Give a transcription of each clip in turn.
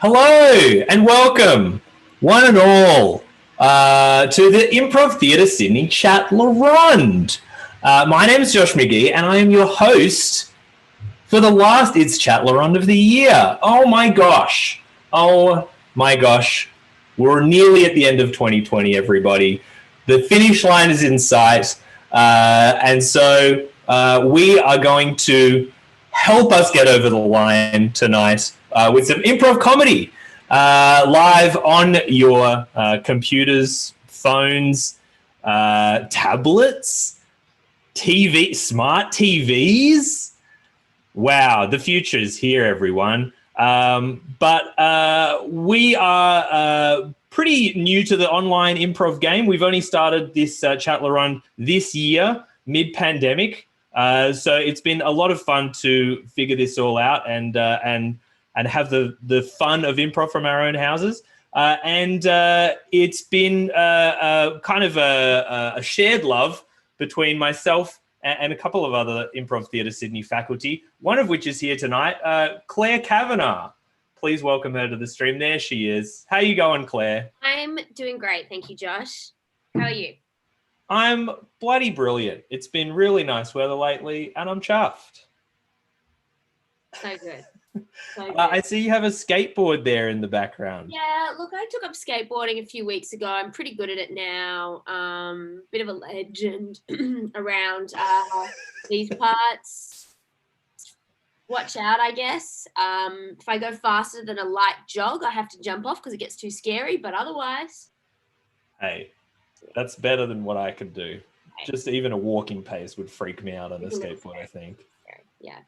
Hello and welcome, one and all, to the Improv Theatre Sydney Chat La Ronde. My name is Josh Magee and I am your host for the last It's Chat La Ronde of the year. Oh my gosh. Oh my gosh. We're nearly at the end of 2020, everybody. The finish line is in sight. And so we are going to help us get over the line tonight with some improv comedy live on your computers, phones, tablets, smart TVs. Wow, the future is here, everyone. But we are pretty new to the online improv game. We've only started this Chat La Ronde this year, mid-pandemic. So it's been a lot of fun to figure this all out and have the fun of improv from our own houses. And it's been kind of a shared love between myself and a couple of other Improv Theatre Sydney faculty, one of which is here tonight, Clare Cavanagh. Please welcome her to the stream. There she is. How are you going, Claire? I'm doing great. Thank you, Josh. How are you? I'm bloody brilliant. It's been really nice weather lately, and I'm chuffed. So good. So good. I see you have a skateboard there in the background. Yeah, look, I took up skateboarding a few weeks ago. I'm pretty good at it now. Bit of a legend around these parts. Watch out, I guess. If I go faster than a light jog, I have to jump off because it gets too scary, but otherwise... Hey, that's better than what I could do. Just even a walking pace would freak me out on a skateboard, I think. Yeah.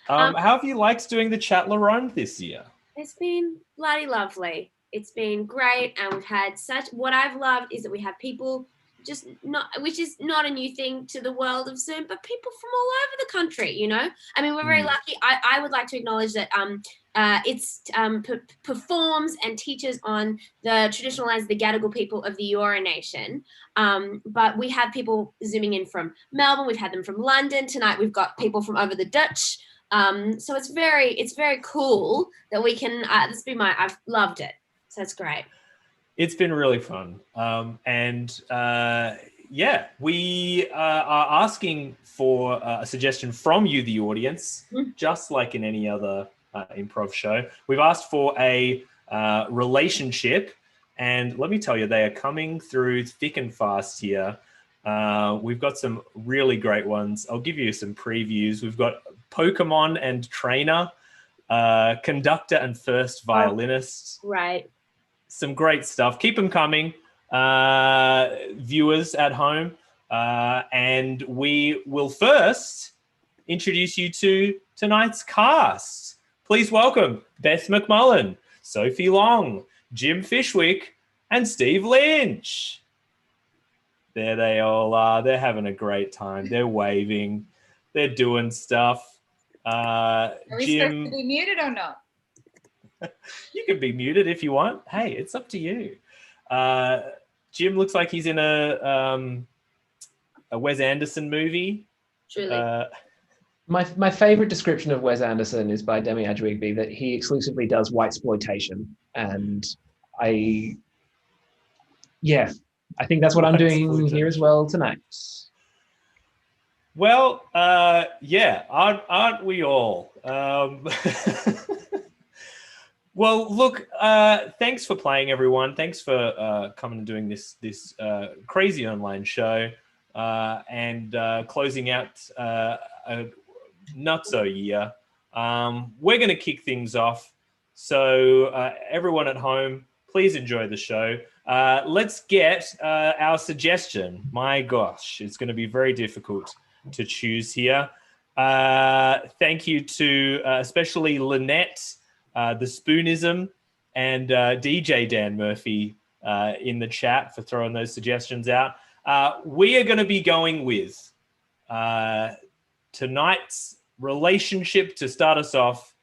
How have you liked doing the Chat La Ronde this year? It's been bloody lovely. It's been great, and we've had what I've loved is that we have people which is not a new thing to the world of Zoom, but people from all over the country, you know? I mean, we're very lucky. I would like to acknowledge that it's performs and teaches on the traditional lands of the Gadigal people of the Eora Nation. But we have people zooming in from Melbourne. We've had them from London. Tonight we've got people from over the Dutch. So it's very cool that we can, I've loved it. So it's great. It's been really fun. Yeah, we are asking for a suggestion from you, the audience, just like in any other improv show. We've asked for a relationship, and let me tell you, they are coming through thick and fast here. We've got some really great ones. I'll give you some previews. We've got Pokemon and trainer, conductor and first violinist. Right. Some great stuff. Keep them coming, viewers at home. And we will first introduce you to tonight's cast. Please welcome Beth McMullen, Sophie Long, Jim Fishwick, and Steve Lynch. There they all are. They're having a great time. They're waving. They're doing stuff. Are we supposed to be muted or not? You can be muted if you want. Hey, it's up to you. Jim looks like he's in a Wes Anderson movie. Truly. My favorite description of Wes Anderson is by Demi Adjwigby, that he exclusively does whitesploitation, and I think that's what I'm doing here as well tonight. Well, yeah, aren't we all? Well, look, thanks for playing, everyone. Thanks for coming and doing this crazy online show and closing out a nutso year. We're going to kick things off. So everyone at home, please enjoy the show. Let's get our suggestion. My gosh, it's going to be very difficult to choose here. Thank you to especially Lynette, the Spoonism, and DJ Dan Murphy in the chat for throwing those suggestions out. We are going to be going with tonight's relationship to start us off,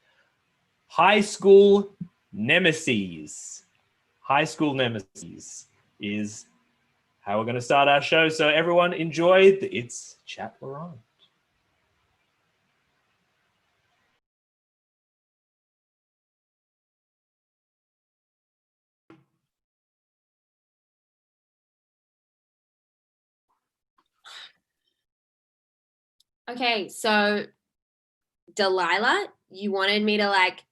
high school nemesis. High school nemesis is how we're going to start our show. So everyone enjoy It's Chat La Ronde. Okay, so Delilah, you wanted me to like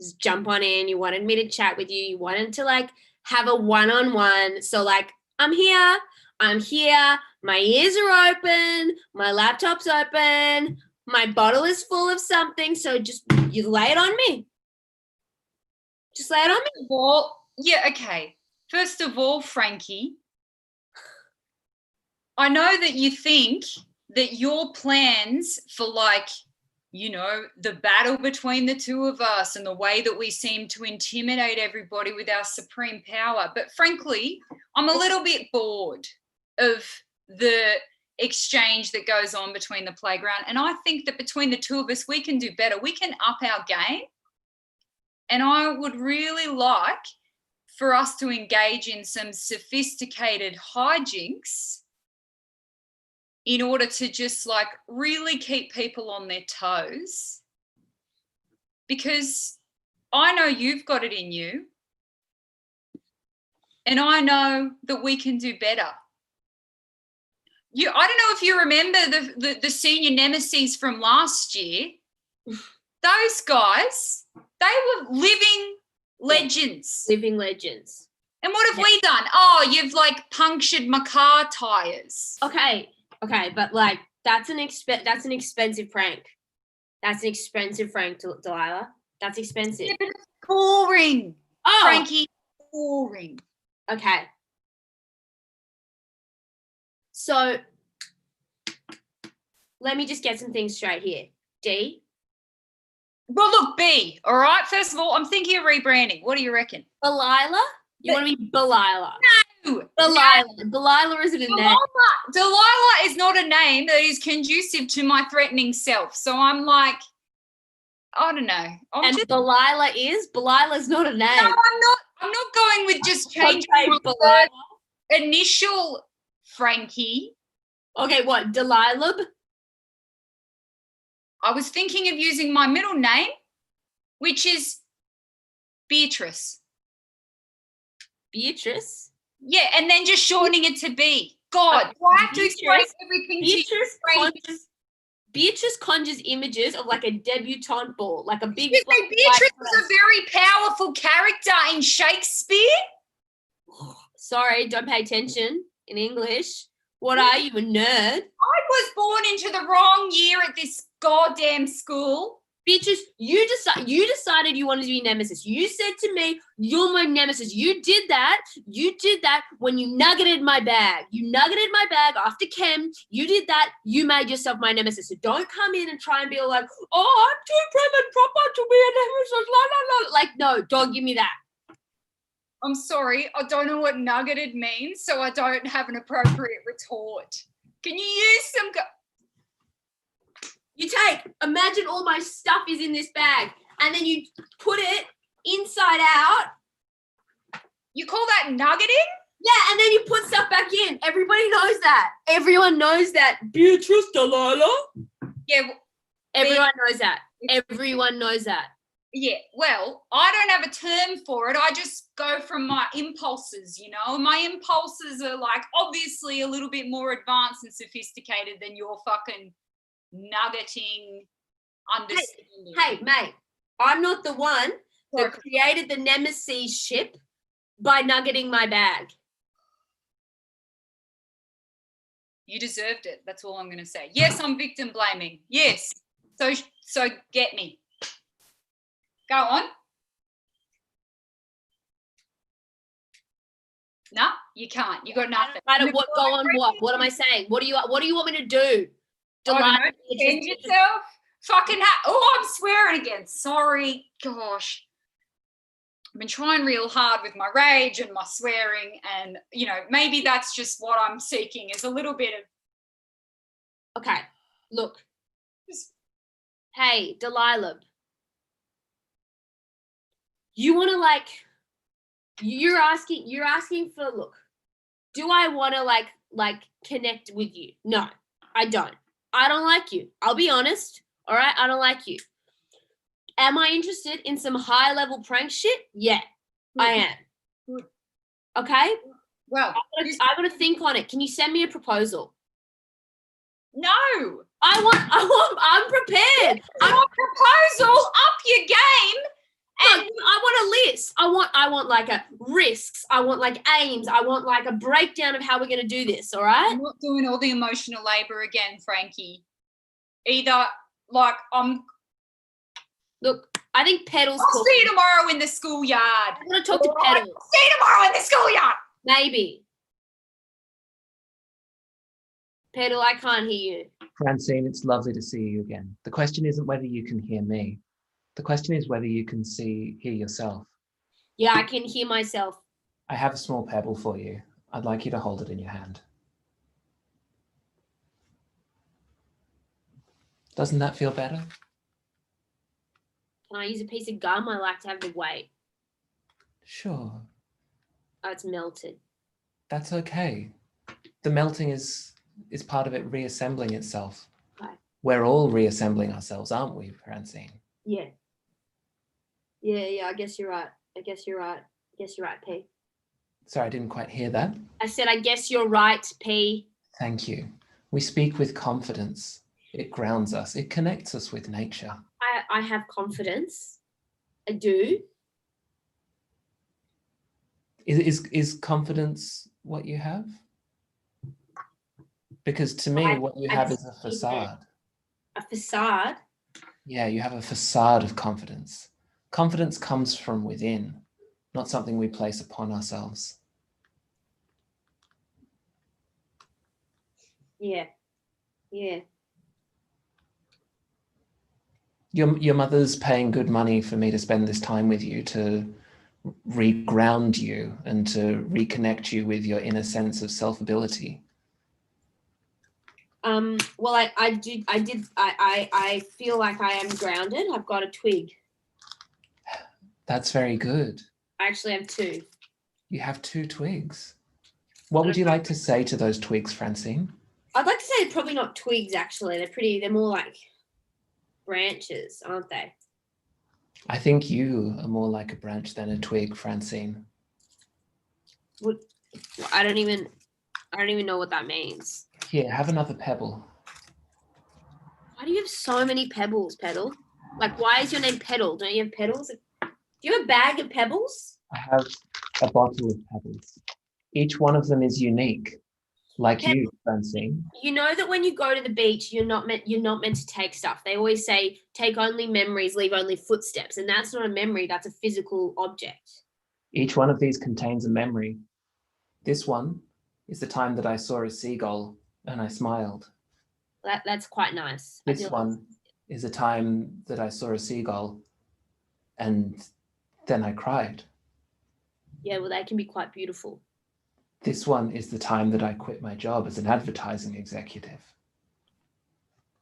just jump on in, you wanted me to chat with you, you wanted to like have a one-on-one. So like I'm here, my ears are open, my laptop's open, my bottle is full of something, so just you lay it on me. Just lay it on me. Well, yeah, okay. First of all, Frankie, I know that you think that your plans for like, you know, the battle between the two of us and the way that we seem to intimidate everybody with our supreme power. But frankly, I'm a little bit bored of the exchange that goes on between the playground. And I think that between the two of us, we can do better. We can up our game. And I would really like for us to engage in some sophisticated hijinks in order to just like really keep people on their toes. Because I know you've got it in you. And I know that we can do better. I don't know if you remember the senior nemesis from last year. Those guys, they were living legends. Living legends. And what have we done? Oh, you've like punctured my car tires. Okay, but like that's an expensive prank. That's an expensive prank, Delilah. That's expensive. Yeah, but it's boring. Oh, Frankie, boring. Okay. So let me just get some things straight here. D. Well, look, B, all right? First of all, I'm thinking of rebranding. What do you reckon? Delilah? You want to be Delilah? No. Delilah. Delilah isn't a name. Delilah is not a name that is conducive to my threatening self. So I'm like, I don't know. Delilah is? Delilah's not a name. No, I'm not going with just changing my initial Frankie. Okay, what? Delilah? I was thinking of using my middle name, which is Beatrice. Beatrice? Yeah, and then just shortening it to B. God, do I have to explain everything to you? Beatrice conjures images of like a debutante ball, like a big. Beatrice was a very powerful character in Shakespeare. Sorry, don't pay attention in English. What are you, a nerd? I was born into the wrong year at this goddamn school. Beatrice, you decided you wanted to be nemesis. You said to me, you're my nemesis. You did that when you nuggeted my bag. You nuggeted my bag after chem. You did that. You made yourself my nemesis. So don't come in and try and be all like, oh, I'm too prim and proper to be a nemesis. La, la, la. Like, no, don't give me that. I'm sorry, I don't know what nuggeted means, so I don't have an appropriate retort. Can you use some... Imagine all my stuff is in this bag, and then you put it inside out. You call that nuggeting? Yeah, and then you put stuff back in. Everybody knows that. Everyone knows that. Beatrice, Delilah. Yeah. Everyone knows that. Everyone knows that. Yeah, well, I don't have a term for it. I just go from my impulses, you know. My impulses are like obviously a little bit more advanced and sophisticated than your fucking nuggeting understanding. Hey, mate, I'm not the one that created the nemesis ship by nuggeting my bag. You deserved it. That's all I'm going to say. Yes, I'm victim blaming. Yes. So get me. Go on. No, you can't. You got nothing. I don't what go on what? What am I saying? What do you want me to do? Defend yourself. Fucking I'm swearing again. Sorry. Gosh. I've been trying real hard with my rage and my swearing, and you know, maybe that's just what I'm seeking is a little bit of. Okay. Look. Hey, Delilah. You want to like, you're asking for, look, do I want to like connect with you? No, I don't. I don't like you. I'll be honest. All right. I don't like you. Am I interested in some high level prank shit? Yeah, I am. Good. Okay. Well, I'm going to think on it. Can you send me a proposal? No. I'm prepared. Your proposal, up your game. And I want a list. I want like a risks. I want like aims. I want like a breakdown of how we're going to do this. All right. I'm not doing all the emotional labor again, Frankie. Either like Look, I think Pedals. I'll see you tomorrow in the schoolyard. I want to talk to Pedals. See you tomorrow in the schoolyard. Maybe. Pedal, I can't hear you. Francine, it's lovely to see you again. The question isn't whether you can hear me. The question is whether you can hear yourself. Yeah, I can hear myself. I have a small pebble for you. I'd like you to hold it in your hand. Doesn't that feel better? Can I use a piece of gum? I like to have the weight. Sure. Oh, it's melted. That's okay. The melting is part of it reassembling itself. Okay. We're all reassembling ourselves, aren't we, Francine? Yeah. Yeah, I guess you're right. I guess you're right, P. Sorry, I didn't quite hear that. I said, I guess you're right, P. Thank you. We speak with confidence. It grounds us. It connects us with nature. I have confidence. I do. Is confidence what you have? Because to me, what you have is a facade. A facade? Yeah, you have a facade of confidence. Confidence comes from within, not something we place upon ourselves. Yeah. Your mother's paying good money for me to spend this time with you, to reground you and to reconnect you with your inner sense of self-ability. Well, I feel like I am grounded. I've got a twig. That's very good. I actually have two. You have two twigs. What would you like to say to those twigs, Francine? I'd like to say they're probably not twigs, actually. They're more like branches, aren't they? I think you are more like a branch than a twig, Francine. I don't even know what that means. Here, have another pebble. Why do you have so many pebbles, Pedal? Like, why is your name Pedal? Don't you have pedals? Do you have a bag of pebbles? I have a bottle of pebbles. Each one of them is unique, like you, Francine. You know that when you go to the beach, you're not meant to take stuff. They always say, take only memories, leave only footsteps. And that's not a memory, that's a physical object. Each one of these contains a memory. This one is the time that I saw a seagull and I smiled. That's quite nice. This one is a time that I saw a seagull and then I cried. Yeah, well, they can be quite beautiful. This one is the time that I quit my job as an advertising executive.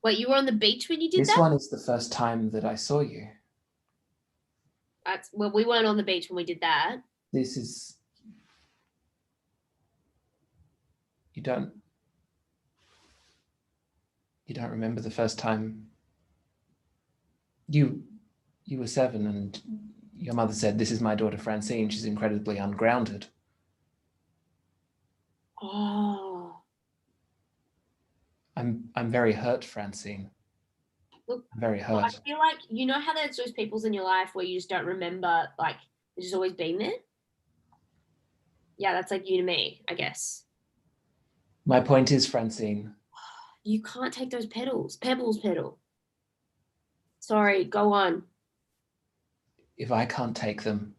Wait, you were on the beach when you did that? This one is the first time that I saw you. Well, we weren't on the beach when we did that. This is... You don't remember the first time you were 7 and your mother said, "This is my daughter Francine, she's incredibly ungrounded." Oh. I'm very hurt, Francine. Look, I'm very hurt. I feel like, you know how there's those peoples in your life where you just don't remember, like, they've just always been there? Yeah, that's like you to me, I guess. My point is, Francine, you can't take those pebbles, Pedal. Sorry, go on. if I can't take them,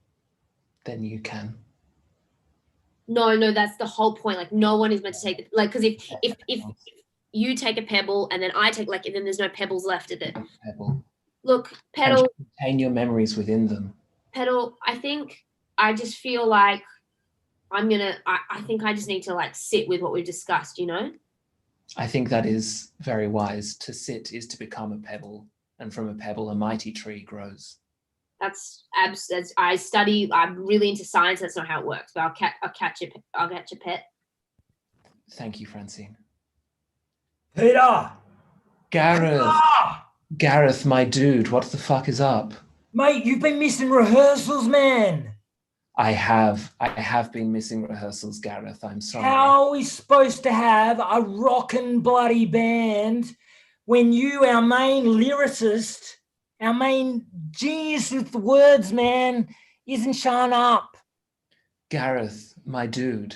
then you can. No, that's the whole point. Like, no one is meant to take it. Like, because if you take a pebble and then I take, like, and then there's no pebbles left of it. Pebble. Look, Pedal. And contain your memories within them. Pedal, I just feel like I think I just need to, like, sit with what we've discussed, you know? I think that is very wise. To sit is to become a pebble, and from a pebble, a mighty tree grows. I'm really into science. That's not how it works, but I'll catch a pet. Thank you, Francine. Peter! Gareth! Ah! Gareth, my dude, what the fuck is up? Mate, you've been missing rehearsals, man. I have been missing rehearsals, Gareth. I'm sorry. How are we supposed to have a rockin' bloody band when you, our main lyricist, our main genius with the words, man, isn't showing up? Gareth, my dude,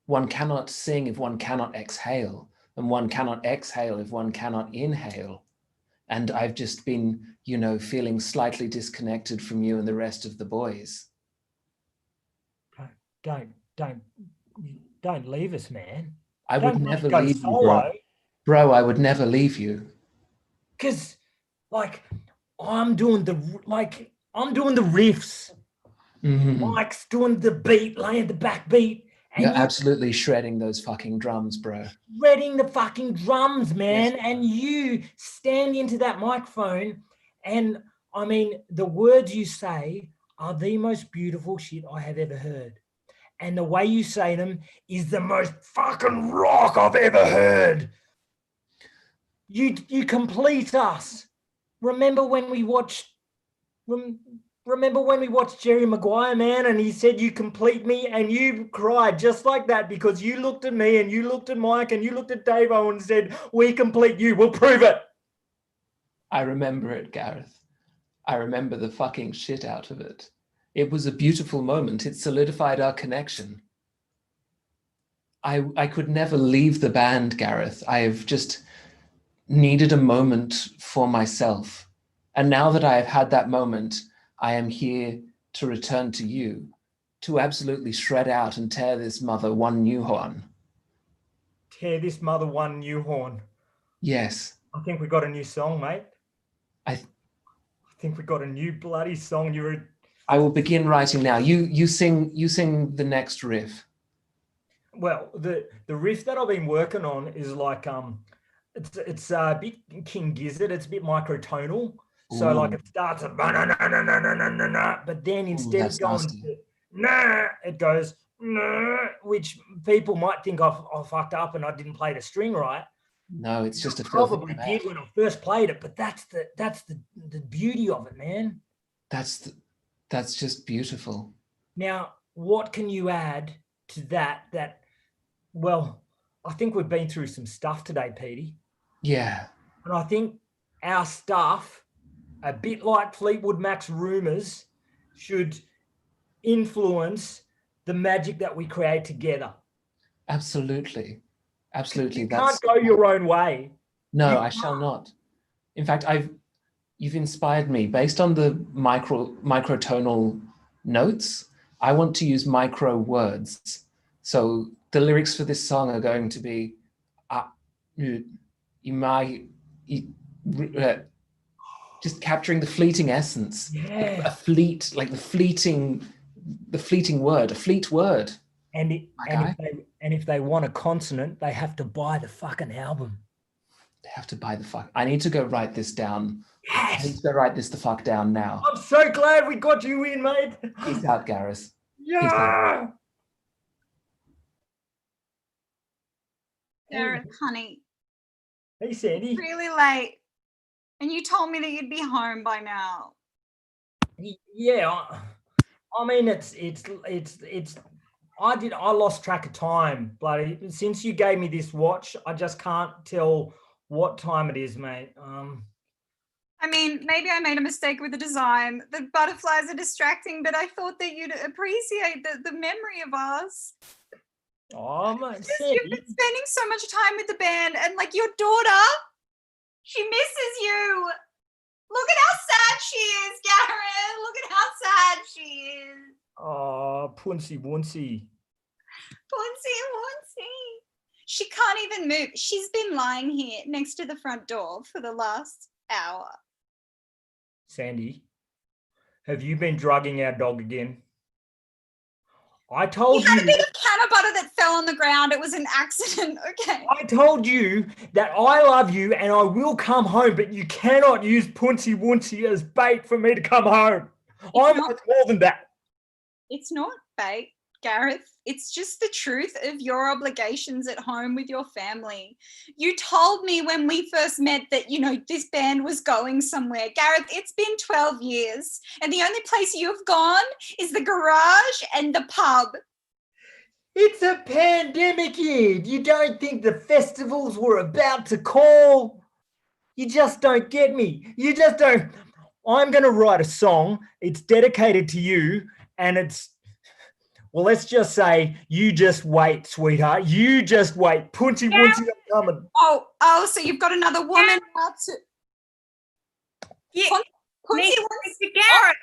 one cannot sing if one cannot exhale, and one cannot exhale if one cannot inhale. And I've just been, feeling slightly disconnected from you and the rest of the boys. Don't leave us, man. I would Don't never go leave you, solo. bro. Bro, I would never leave you. Because, I'm doing the riffs. Mhm. Mike's doing the beat, laying the back beat. And You're absolutely shredding those fucking drums, bro. shredding the fucking drums, man. Yes. And you stand into that microphone, and I mean, the words you say are the most beautiful shit I have ever heard. And the way you say them is the most fucking rock I've ever heard. You complete us. Remember when we watched Jerry Maguire, man, and he said, you complete me, and you cried just like that because you looked at me and you looked at Mike and you looked at Davo and said, we complete you, we'll prove it. I remember it, Gareth. I remember the fucking shit out of it. It was a beautiful moment. It solidified our connection. I could never leave the band, Gareth. I have just needed a moment for myself. And now that I have had that moment, I am here to return to you, to absolutely shred out and tear this mother one new horn. Tear this mother one new horn. Yes. I think we got a new song, mate. I think we got a new bloody song. I will begin writing now. You sing the next riff. Well, the riff that I've been working on is like it's a bit King Gizzard. It's a bit microtonal. So Ooh. like it starts at but then instead of going to it goes which people might think I fucked up and I didn't play the string right. No, it's just a probably did when I first played it, but that's the beauty of it, man. That's just beautiful. Now, what can you add to that? Well, I think we've been through some stuff today, Petey. Yeah. And I think our stuff, a bit like Fleetwood Mac's Rumours, should influence the magic that we create together. Absolutely. Absolutely. You can't go your own way. No, I shall not. In fact, you've inspired me. Based on the microtonal notes, I want to use micro words. So the lyrics for this song are going to be just capturing the fleeting essence. Yeah. A fleet, like the fleeting word, a fleet word. And if they want a consonant, they have to buy the fucking album. They have to buy the fuck. I need to go write this down. Yes. I need to go write this the fuck down now. I'm so glad we got you in, mate. Peace out, Gareth. Yeah. Gareth, honey. Hey, Sandy. It's really late. And you told me that you'd be home by now. Yeah. I mean, I lost track of time, bloody. Since you gave me this watch, I just can't tell what time it is, mate. I mean, maybe I made a mistake with the design. The butterflies are distracting, but I thought that you'd appreciate the memory of us. Oh, mate. You've been spending so much time with the band, and like your daughter, she misses you. Look at how sad she is, Gareth. Look at how sad she is. Oh, Punsy Wunsy. Punsy Wunsy. She can't even move. She's been lying here next to the front door for the last hour. Sandy, have you been drugging our dog again? I told you. He had a bit of can of butter that fell on the ground. It was an accident, okay? I told you that I love you and I will come home, but you cannot use Punsy Wunsy as bait for me to come home. I'm worth more than that. It's not bait. Gareth. It's just the truth of your obligations at home with your family. You told me when we first met that, you know, this band was going somewhere. Gareth, it's been 12 years and the only place you've gone is the garage and the pub. It's a pandemic year. You don't think the festivals were about to call? You just don't get me. You just don't. I'm going to write a song. It's dedicated to you, and it's, well, let's just say, you just wait, sweetheart. You just wait. Punty Wunty, I'm coming. Oh, so you've got another woman out to... Yeah, Punty me, wants... Mr. Gareth.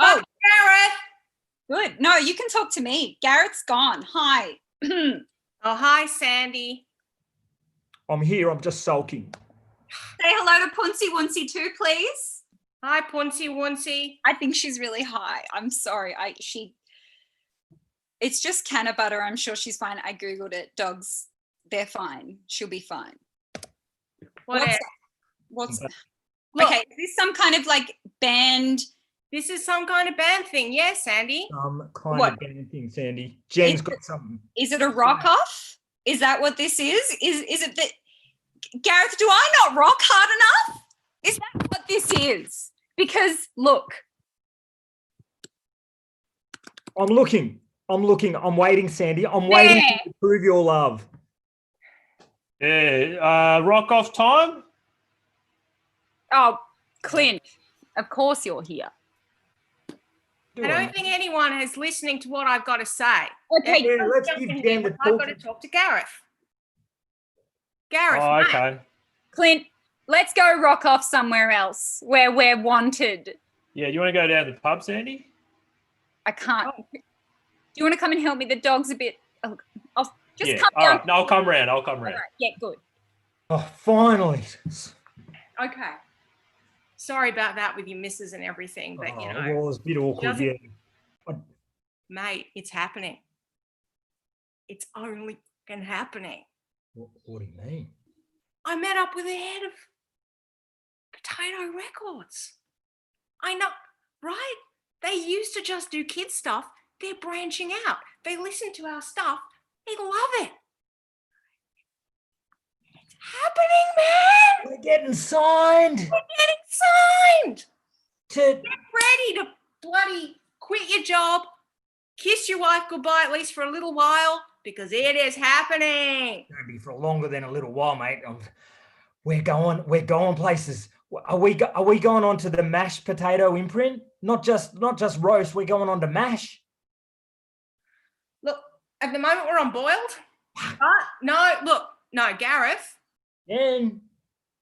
Oh, Gareth. good. No, you can talk to me. Gareth's gone. Hi. Oh, hi, Sandy. I'm here. I'm just sulking. Say hello to Punsy Wunsy too, please. Hi, Punsy Wunsy. I think she's really high. I'm sorry. It's just canna butter. I'm sure she's fine. I Googled it. Dogs, they're fine. She'll be fine. Whatever. What's Look, okay, is this some kind of like band? this is some kind of band thing, yeah, Sandy? Kind What? of band thing, Sandy. Jen's got something. Is it a rock off? Is that what this is? Is it that Gareth, do I not rock hard enough? Is that what this is? Because look, I'm looking. I'm waiting, Sandy. I'm waiting There. to prove your love. Yeah, rock off time. oh, Clint, of course you're here. I don't think anyone is listening to what I've got to say. Okay, Yeah, let's Jump give in Jen here, the I've got to talk. talk to Gareth. Gareth, Oh, mate, okay. Clint, let's go rock off somewhere else where we're wanted. Yeah, you want to go down to the pub, Sandy? I can't. Do you want to come and help me? The dog's a bit. I'll just Yeah. come All down. right. No, I'll come round. I'll come All round. right, yeah, good. Oh, finally. okay. Sorry about that with your missus and everything, but you know, It was a bit awkward, doesn't- yeah. mate, it's happening. It's only fucking happening. What do you mean? I met up with the head of Potato Records. I know, right? They used to just do kids stuff. They're branching out. They listen to our stuff. They love it. It's happening, man. We're getting signed We're getting signed. to. Get ready to bloody quit your job, kiss your wife goodbye at least for a little while, because it is happening. Gonna be for longer than a little while, mate. We're going places. Are we going on to the mashed potato imprint? Not just roast. We're going on to mash. Look, at the moment we're on boiled. But no, Gareth, And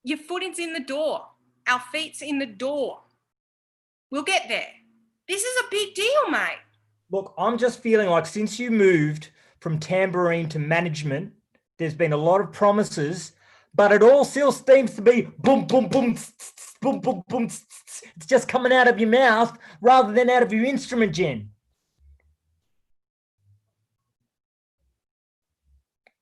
your footing's in the door. Our feet's in the door. We'll get there. This is a big deal, mate. look, I'm just feeling like since you moved from tambourine to management, there's been a lot of promises, but it all still seems to be boom, boom, boom, boom, boom, boom. It's just coming out of your mouth rather than out of your instrument, Jen.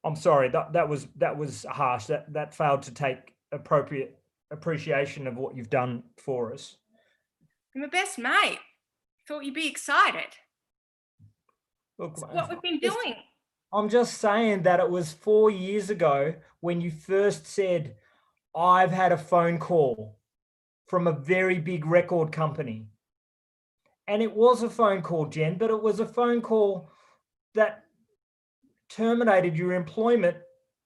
I'm sorry, that was harsh. That failed to take appropriate appreciation of what you've done for us. You're my best mate. Thought you'd be excited. Look, It's what we've been doing. I'm just saying that it was 4 years ago when you first said, I've had a phone call from a very big record company. And it was a phone call, Jen, but it was a phone call that terminated your employment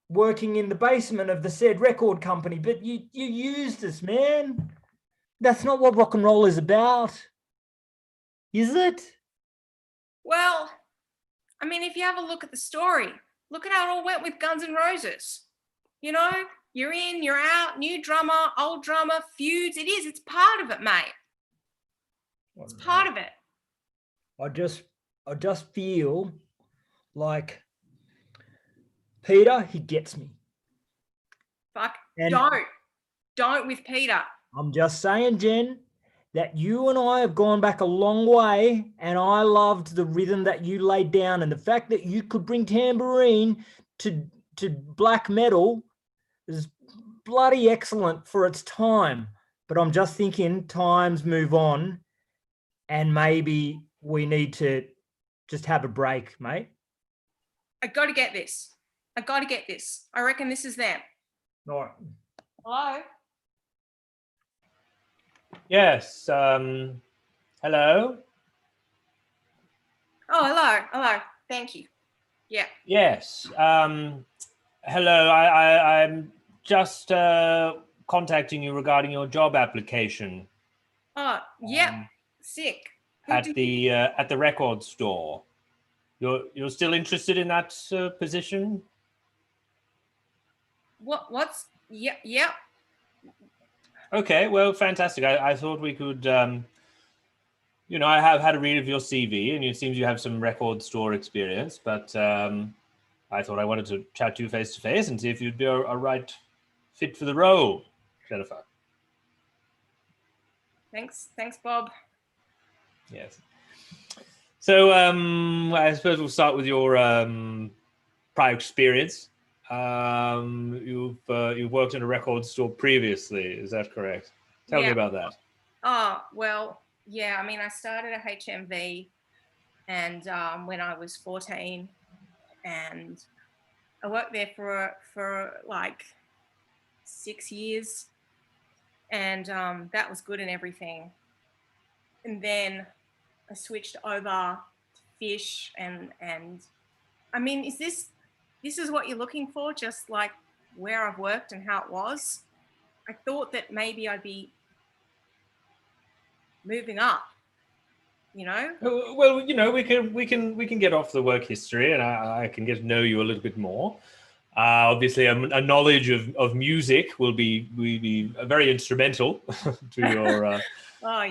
working in the basement of the said record company. But you used us, man. That's not what rock and roll is about. Is it? Well, I mean, if you have a look at the story, look at how it all went with Guns N' Roses. You know, you're in, you're out, new drummer, old drummer, feuds. It's part of it, mate. It's part of it. I just feel like Peter, he gets me. Fuck, And- don't with Peter. I'm just saying, Jen, that you and I have gone back a long way, and I loved the rhythm that you laid down, and the fact that you could bring tambourine to black metal is bloody excellent for its time. But I'm just thinking times move on, and maybe we need to just have a break, mate. I got to get this. I reckon this is them. All right. Hello? Yes. Hello. Oh, hello. Thank you. Yeah. Yes. Hello. I'm just contacting you regarding your job application Oh, yep. Sick. Good to at the record store. You're still interested in that position? What's yep. Okay. Well, fantastic. I thought we could. I have had a read of your CV, and it seems you have some record store experience. But I thought I wanted to chat to you face to face and see if you'd be a right fit for the role, Jennifer. Thanks, Bob. Yes. So I suppose we'll start with your prior experience. You've worked in a record store previously, is that correct? Tell me about that. Oh, well, yeah. I mean, I started at HMV, and when I was 14, and I worked there for like 6 years, and that was good and everything. And then I switched over to Fish, and I mean, this is what you're looking for, just like where I've worked and how it was? I thought that maybe I'd be moving up, Well, we can get off the work history, and I can get to know you a little bit more. Obviously, a knowledge of music will be very instrumental to your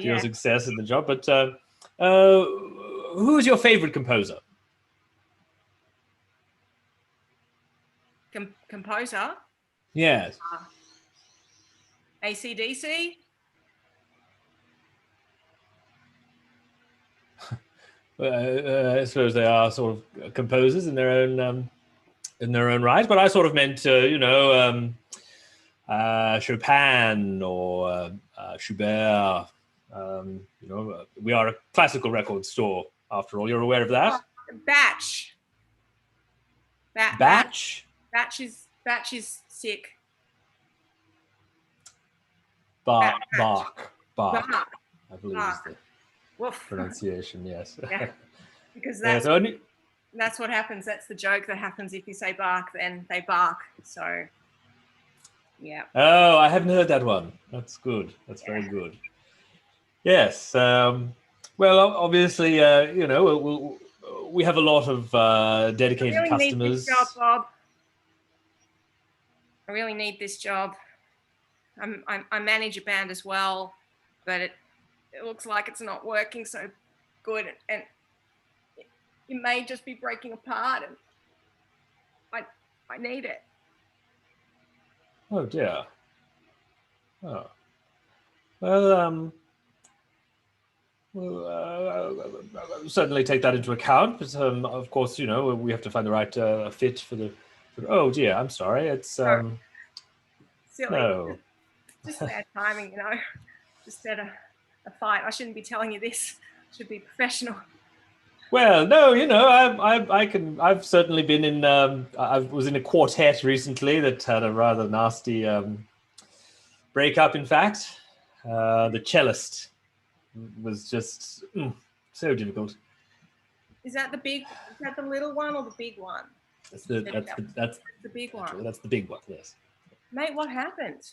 your success in the job. But who is your favorite composer? Composer? Yes. AC/DC? I suppose they are sort of composers in their own right, but I sort of meant Chopin or Schubert. We are a classical record store after all. You're aware of that? Batch. Batch? Batch is sick. Bach. Bach. I believe is the pronunciation. Yes. Yeah. Because that's what happens. That's the joke that happens if you say bark, then they bark. So, yeah. Oh, I haven't heard that one. That's good. That's very good. Yes. Well, obviously, we have a lot of dedicated customers. Need this job, Bob. I really need this job. I manage a band as well, but it looks like it's not working so good, and it may just be breaking apart, and I need it. Oh dear. Oh. Well, we'll certainly take that into account. But of course, we have to find the right fit for the. Oh dear, I'm sorry. It's silly. No. Just bad timing, Just had a fight. I shouldn't be telling you this. Should be professional. Well, no, I've certainly been in. I was in a quartet recently that had a rather nasty breakup. In fact, the cellist was just so difficult. Is that the little one or the big one? That's the big one. That's the big one. Yes. Mate, what happened?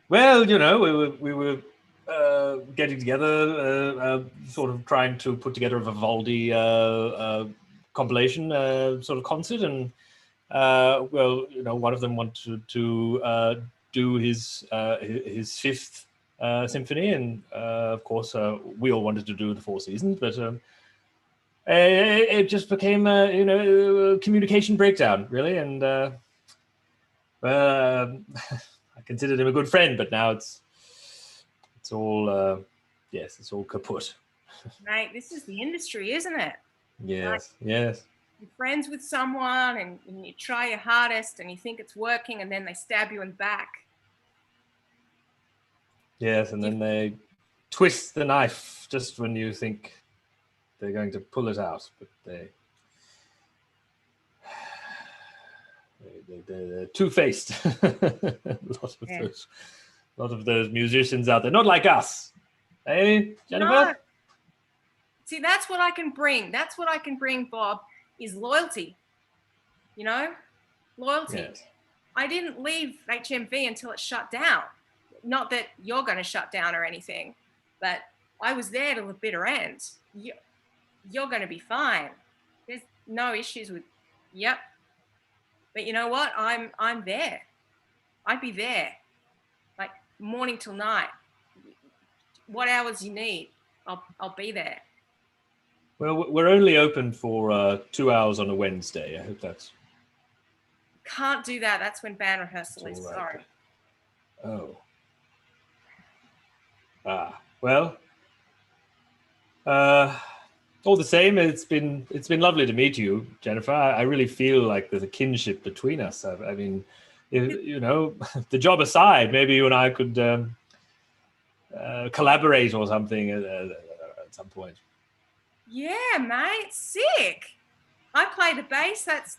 Well, we were getting together, sort of trying to put together a Vivaldi compilation sort of concert, and one of them wanted to do his fifth symphony, and of course we all wanted to do the Four Seasons, but it just became a communication breakdown, really, and I considered him a good friend, but now it's all it's all kaput. Mate, this is the industry, isn't it? Yes. You're friends with someone, and you try your hardest, and you think it's working, and then they stab you in the back. Yes, and then they twist the knife just when you think they're going to pull it out, but they're two-faced. a lot of those musicians out there, not like us. Hey, Jennifer? No. See, that's what I can bring. That's what I can bring, Bob, is loyalty. You know, loyalty. Yes. I didn't leave HMV until it shut down. Not that you're going to shut down or anything, but I was there till the bitter end. You're going to be fine. There's no issues with, yep. But you know what? I'm there. I'd be there, like morning till night. What hours you need, I'll be there. Well, we're only open for 2 hours on a Wednesday. I hope that's... Can't do that. That's when band rehearsal is. all right. Sorry. Oh. Well. All the same, it's been lovely to meet you, Jennifer. I really feel like there's a kinship between us. I mean, you know, the job aside, maybe you and I could collaborate or something at some point. Yeah, mate, sick. I play the bass. That's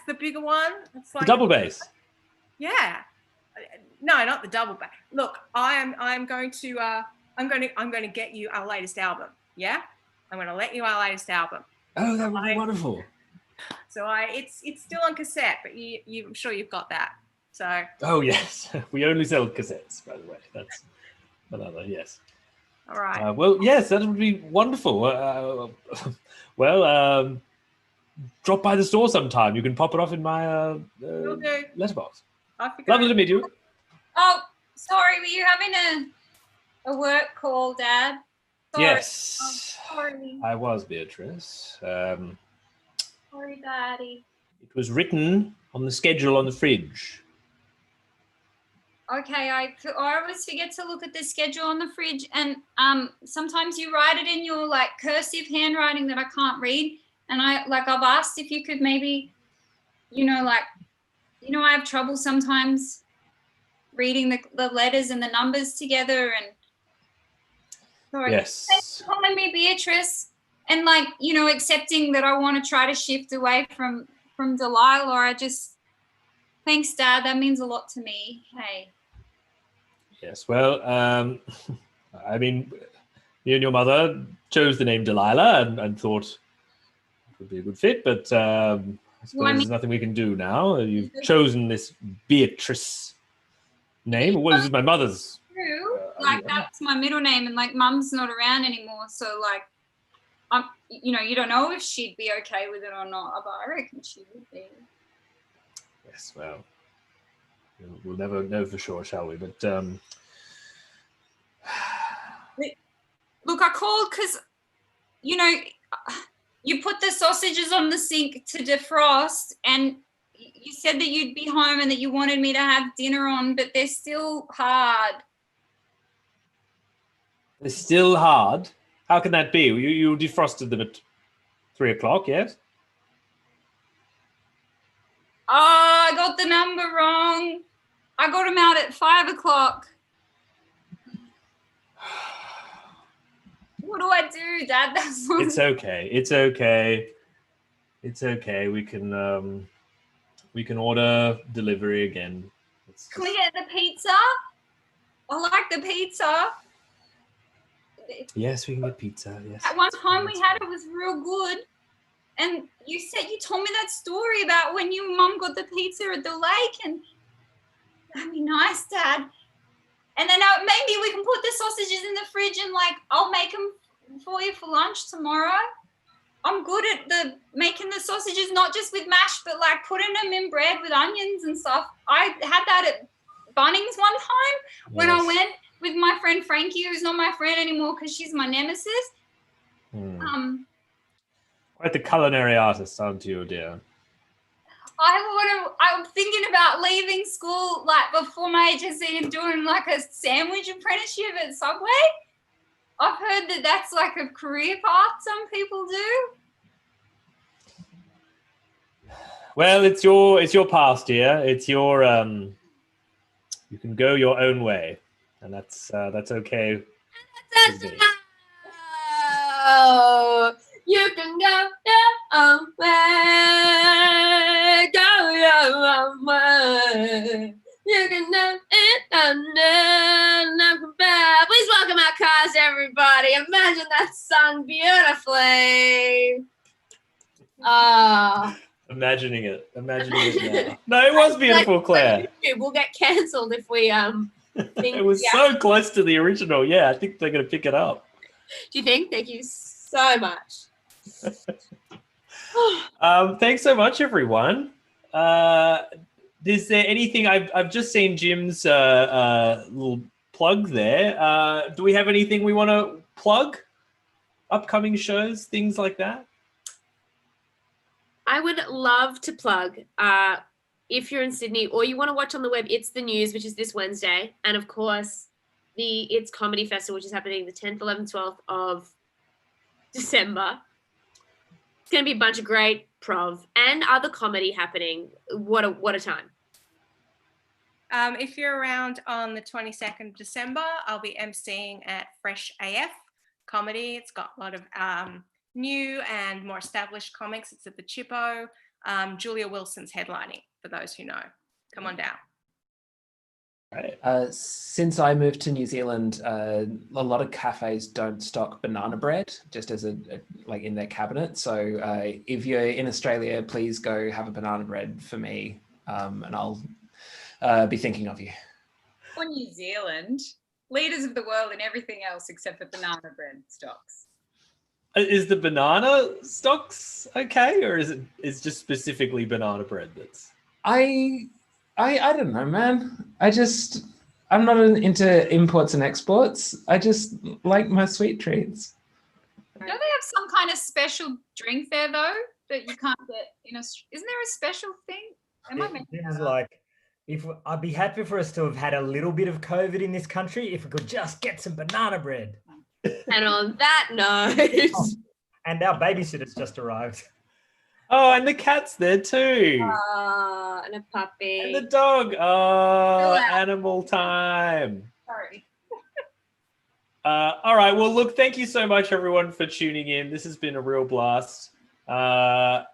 the bigger one. It's like The double bass. Yeah. No, not the double bass. Look, I'm going to get you our latest album. Yeah, I'm going to let you our latest album. Oh, that would be wonderful. So it's still on cassette, but I'm sure you've got that. So. Oh yes, we only sell cassettes, by the way. That's another yes. All right. Well, yes, that would be wonderful. Drop by the store sometime. You can pop it off in my letterbox. Lovely to meet you. Oh, sorry, were you having a work call, Dad? Sorry. Yes, Sorry. I was, Beatrice. Sorry, Daddy. It was written on the schedule on the fridge. Okay, I always forget to look at the schedule on the fridge, and sometimes you write it in your like cursive handwriting that I can't read, and I've asked if you could maybe, I have trouble sometimes reading the letters and the numbers together, and sorry. Yes. Thanks for calling me Beatrice, and accepting that I want to try to shift away from Delilah. Thanks, Dad. That means a lot to me. Hey. Yes. Well, I mean, you and your mother chose the name Delilah and thought it would be a good fit, but I suppose there's nothing we can do now. You've chosen this Beatrice name. What is this, my mother's? True. That's my middle name, and Mum's not around anymore, so you don't know if she'd be okay with it or not, but I reckon she would be. Yes, well, we'll never know for sure, shall we? But look, I called because you put the sausages on the sink to defrost, and you said that you'd be home and that you wanted me to have dinner on, but they're still hard. They're still hard? How can that be? You defrosted them at 3 o'clock, yes? Oh, I got the number wrong. I got them out at 5 o'clock. What do I do, Dad? It's okay. It's okay. It's okay. We can order delivery again. Can we get the pizza? I like the pizza. Yes, we can get pizza. Yes. At one time we had it was real good. And you told me that story about when your mum got the pizza at the lake, and that'd be nice, Dad. And then maybe we can put the sausages in the fridge and I'll make them for you for lunch tomorrow. I'm good at making the sausages, not just with mash, but putting them in bread with onions and stuff. I had that at Bunnings one time when I went with my friend Frankie, who's not my friend anymore because she's my nemesis. Quite the culinary artist, aren't you, dear? I'm thinking about leaving school before my HSC and doing a sandwich apprenticeship at Subway. I've heard that that's a career path some people do. Well, it's your past, dear. It's your you can go your own way, and that's okay. Oh, can go your own way. Go your own way. You can never come back. Please welcome our cast, everybody. Imagine that sung beautifully. Imagining it now. No, it was beautiful, Claire. We'll get cancelled if we It was so close to the original. Yeah, I think they're going to pick it up. Do you think? Thank you so much. Thanks so much, everyone. Is there anything I've just seen Jim's little plug there? Do we have anything we want to plug? Upcoming shows, things like that? I would love to plug, if you're in Sydney or you want to watch on the web, It's the News, which is this Wednesday. And of course, the It's Comedy Festival, which is happening the 10th, 11th, 12th of December. It's going to be a bunch of great prov and other comedy happening. What a time. If you're around on the 22nd of December, I'll be emceeing at Fresh AF Comedy. It's got a lot of new and more established comics. It's at the Chippo. Julia Wilson's headlining, for those who know. Come on down. Right. Since I moved to New Zealand, a lot of cafes don't stock banana bread just as like in their cabinet. So if you're in Australia, please go have a banana bread for me, and I'll be thinking of you. Or New Zealand, leaders of the world in everything else except for banana bread stocks. Is the banana stocks okay, or is it's just specifically banana bread that's? I don't know, man. I'm not into imports and exports. I just like my sweet treats. Don't they have some kind of special drink there though that you can't get in Australia? Isn't there a special thing? Am I making This is like, I'd be happy for us to have had a little bit of COVID in this country if we could just get some banana bread. And on that note. And our babysitter's just arrived. Oh, and the cat's there too. And a puppy. And the dog. Oh, animal time. Sorry. All right. Well, look, thank you so much, everyone, for tuning in. This has been a real blast. Yeah,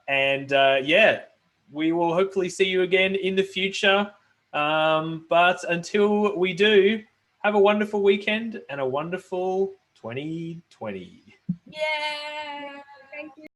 we will hopefully see you again in the future. But until we do, have a wonderful weekend and a wonderful 2020. Yeah. Thank you.